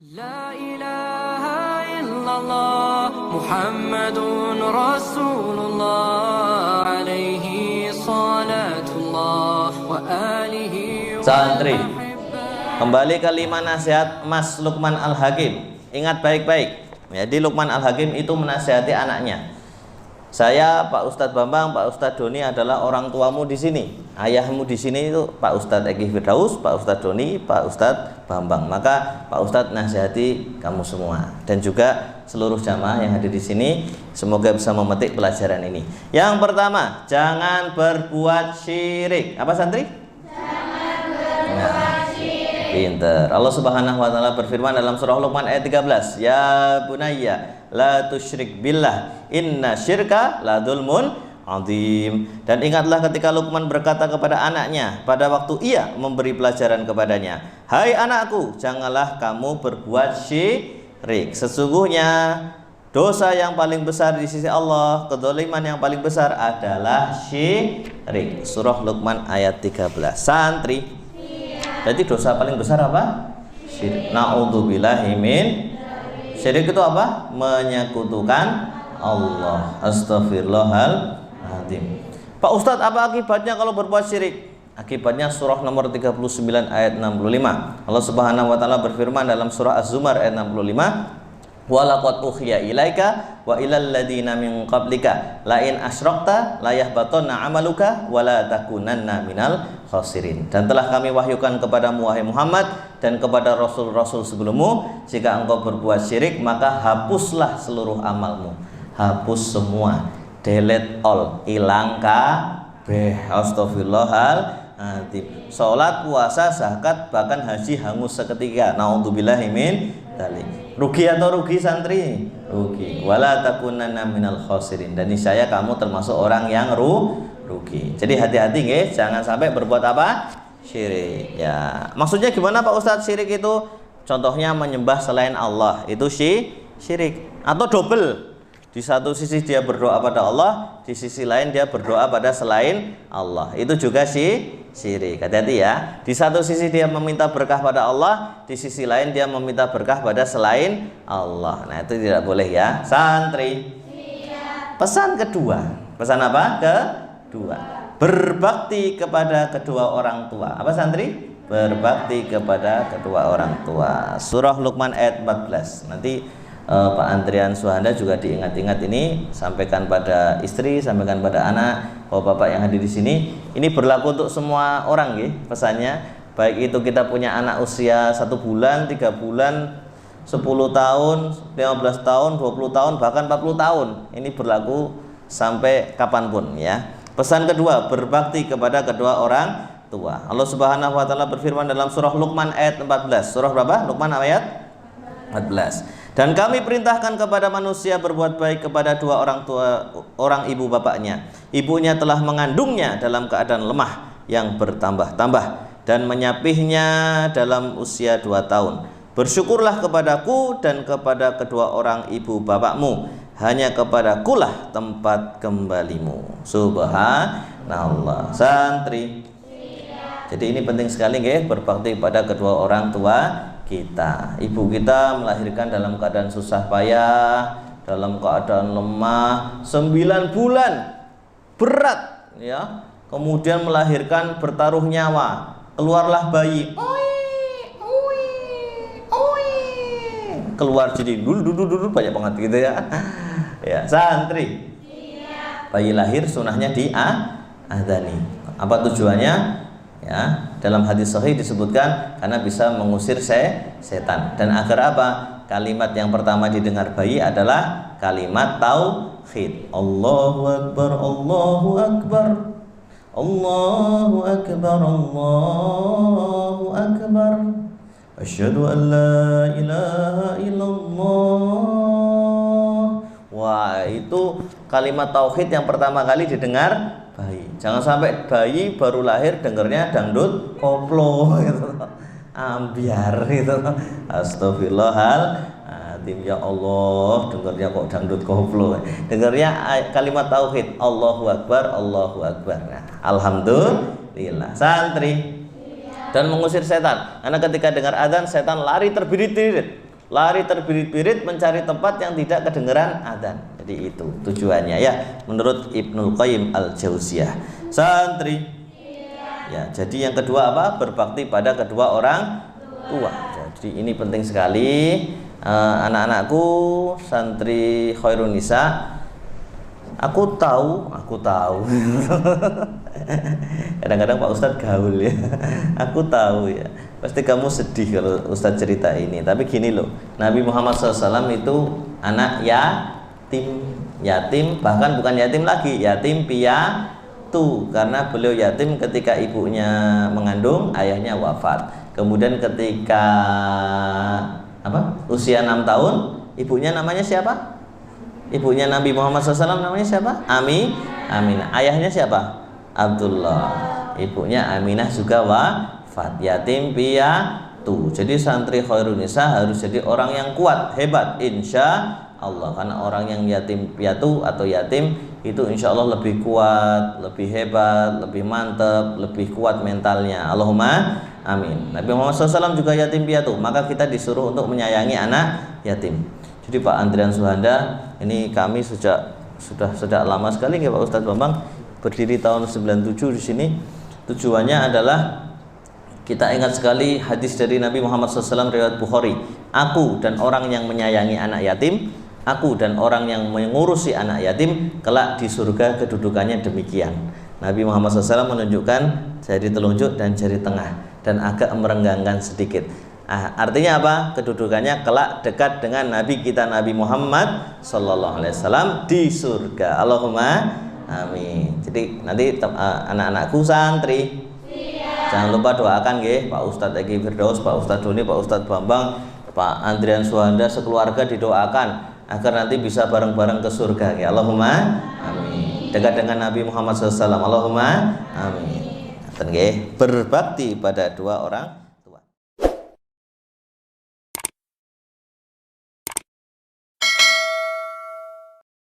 La ilaha illallah Muhammadun Rasulullah alaihi salatullah wa alihi wa Santri, kembali ke 5 nasihat Mas Luqman Al-Hakim. Ingat baik-baik. Jadi Luqman Al-Hakim itu menasihati anaknya. Saya, Pak Ustadz Bambang, Pak Ustadz Doni adalah orang tuamu di sini. Ayahmu di sini itu Pak Ustadz Eki Firdaus, Pak Ustadz Doni, Pak Ustadz Bambang. Maka Pak Ustadz nasihati kamu semua dan juga seluruh jamaah yang hadir di sini. Semoga bisa memetik pelajaran ini. Yang pertama, jangan berbuat syirik. Apa santri? Jangan berbuat syirik. Pinter. Allah Subhanahu wa taala berfirman dalam surah Luqman ayat 13, "Ya bunayya la tusyrik billah inna syirka la dzulmun adzim." Dan ingatlah ketika Luqman berkata kepada anaknya pada waktu ia memberi pelajaran kepadanya, "Hai anakku, janganlah kamu berbuat syirik. Sesungguhnya dosa yang paling besar di sisi Allah, kedzaliman yang paling besar adalah syirik." Surah Luqman ayat 13. Santri, jadi dosa paling besar apa? Syirik. Na'udzubillahi min syirik. Itu apa? Menyekutukan Allah. Astaghfirullahaladzim. Pak Ustadz, apa akibatnya kalau berbuat syirik? Akibatnya surah nomor 39 ayat 65. Allah Subhanahu wa taala berfirman dalam surah Az-Zumar ayat 65, "Walaqad ukhya ilaika wa ilal ladina min qablika la in asyrakta la yahbatanna 'amaluka wa la takunanna minal khasirin." Dan telah kami wahyukan kepadamu wahai Muhammad dan kepada rasul-rasul sebelummu, jika engkau berbuat syirik maka hapuslah seluruh amalmu. Hapus semua, delete all, hilang kabeh. Astagfirullahaladzim. Salat, puasa, zakat, bahkan haji hangus seketika. Naudzubillahi min dzalik. Rugi atau rugi santri? Rugi. Wala takunanna minal khasirin. Dan niscaya kamu termasuk orang yang rugi. Jadi hati-hati nggih, jangan sampai berbuat apa? Syirik. Ya. Maksudnya gimana Pak Ustadz syirik itu? Contohnya menyembah selain Allah, itu syirik. Atau double. Di satu sisi dia berdoa pada Allah, di sisi lain dia berdoa pada selain Allah. Itu juga syirik. Hati-hati ya. Di satu sisi dia meminta berkah pada Allah, di sisi lain dia meminta berkah pada selain Allah. Nah, itu tidak boleh ya. Santri. Pesan kedua. Pesan apa? Kedua. Berbakti kepada kedua orang tua. Apa santri? Berbakti kepada kedua orang tua. Surah Luqman ayat 14. Nanti Pak Andrian Suhanda juga diingat-ingat ini, sampaikan pada istri, sampaikan pada anak, bapak-bapak yang hadir di sini. Ini berlaku untuk semua orang nggih, pesannya. Baik itu kita punya anak usia 1 bulan, 3 bulan, 10 tahun, 15 tahun, 20 tahun, bahkan 40 tahun. Ini berlaku sampai kapanpun ya. Pesan kedua, berbakti kepada kedua orang tua. Allah Subhanahu wa taala berfirman dalam surah Luqman ayat 14. Surah berapa? Luqman ayat 14. "Dan kami perintahkan kepada manusia berbuat baik kepada dua orang tua, orang ibu bapaknya. Ibunya telah mengandungnya dalam keadaan lemah yang bertambah-tambah dan menyapihnya dalam usia 2 tahun. Bersyukurlah kepadaku dan kepada kedua orang ibu bapakmu. Hanya kepadakulah tempat kembalimu." Subhanallah. Santri. Jadi ini penting sekali nggih, berbakti kepada kedua orang tua kita. Ibu kita melahirkan dalam keadaan susah payah, dalam keadaan lemah, 9 bulan berat ya. Kemudian melahirkan bertaruh nyawa, keluarlah bayi. Keluar jadi dulu banyak banget gitu ya. Ya, santri. Bayi lahir sunahnya diadani. Apa tujuannya? Ya, dalam hadis sahih disebutkan karena bisa mengusir setan. Dan agar apa? Kalimat yang pertama didengar bayi adalah kalimat tauhid. Allahu akbar, Allahu akbar, Allahu akbar, Allahu akbar, asyhadu an la ilaha illallah. Wah, itu kalimat tauhid yang pertama kali didengar bayi. Jangan sampai bayi baru lahir dengernya dangdut koplo gitu. Ambiar gitu. Astagfirullahaladzim, ya Allah, dengernya kok dangdut koplo. Dengernya kalimat tauhid, Allahu akbar, Allahu akbar. Nah, alhamdulillah. Santri. Dan mengusir setan. Karena ketika dengar azan setan lari terbirit-birit. lari terbirit-birit mencari tempat yang tidak kedengeran adzan. Jadi itu tujuannya ya, menurut Ibnul Qayyim Al-Jauziyah. Santri. Ya, jadi yang kedua apa? Berbakti pada kedua orang tua. Jadi ini penting sekali. Anak-anakku santri Khairun Nisa, aku tahu. Kadang-kadang Pak Ustadz gaul ya. Aku tahu ya. Pasti kamu sedih kalau Ustadz cerita ini. Tapi gini loh, Nabi Muhammad SAW itu anak yatim, bahkan bukan yatim lagi, yatim piatu, karena beliau yatim ketika ibunya mengandung, ayahnya wafat. Kemudian ketika usia 6 tahun, ibunya namanya siapa? Ibunya Nabi Muhammad SAW namanya siapa? Aminah. Ayahnya siapa? Abdullah. Ibunya Aminah juga wafat, yatim piatu. Jadi santri Khairun Nisa harus jadi orang yang kuat, hebat, insya Allah. Karena orang yang yatim piatu atau yatim itu insya Allah lebih kuat, lebih hebat, lebih mantap, lebih kuat mentalnya. Allahumma amin. Nabi Muhammad SAW juga yatim piatu, maka kita disuruh untuk menyayangi anak yatim. Jadi Pak Andrian Suhanda, ini kami sudah lama sekali ya Pak Ustadz Bambang, berdiri tahun 97 di sini. Tujuannya adalah kita ingat sekali hadis dari Nabi Muhammad SAW riwayat Bukhari. Aku dan orang yang menyayangi anak yatim, aku dan orang yang mengurusi anak yatim, kelak di surga kedudukannya demikian. Nabi Muhammad SAW menunjukkan jari telunjuk dan jari tengah dan agak merenggangkan sedikit. Artinya apa? Kedudukannya kelak dekat dengan Nabi kita Nabi Muhammad SAW di surga. Allahumma amin. Jadi nanti anak-anakku santri, jangan lupa doakan nggih Pak Ustadz Egi Firdaus, Pak Ustadz Doni, Pak Ustadz Bambang, Pak Andrian Suhanda sekeluarga didoakan agar nanti bisa bareng-bareng ke surga ya. Allahumma amin. Dekat dengan Nabi Muhammad SAW. Allahumma amin. Berbakti pada dua orang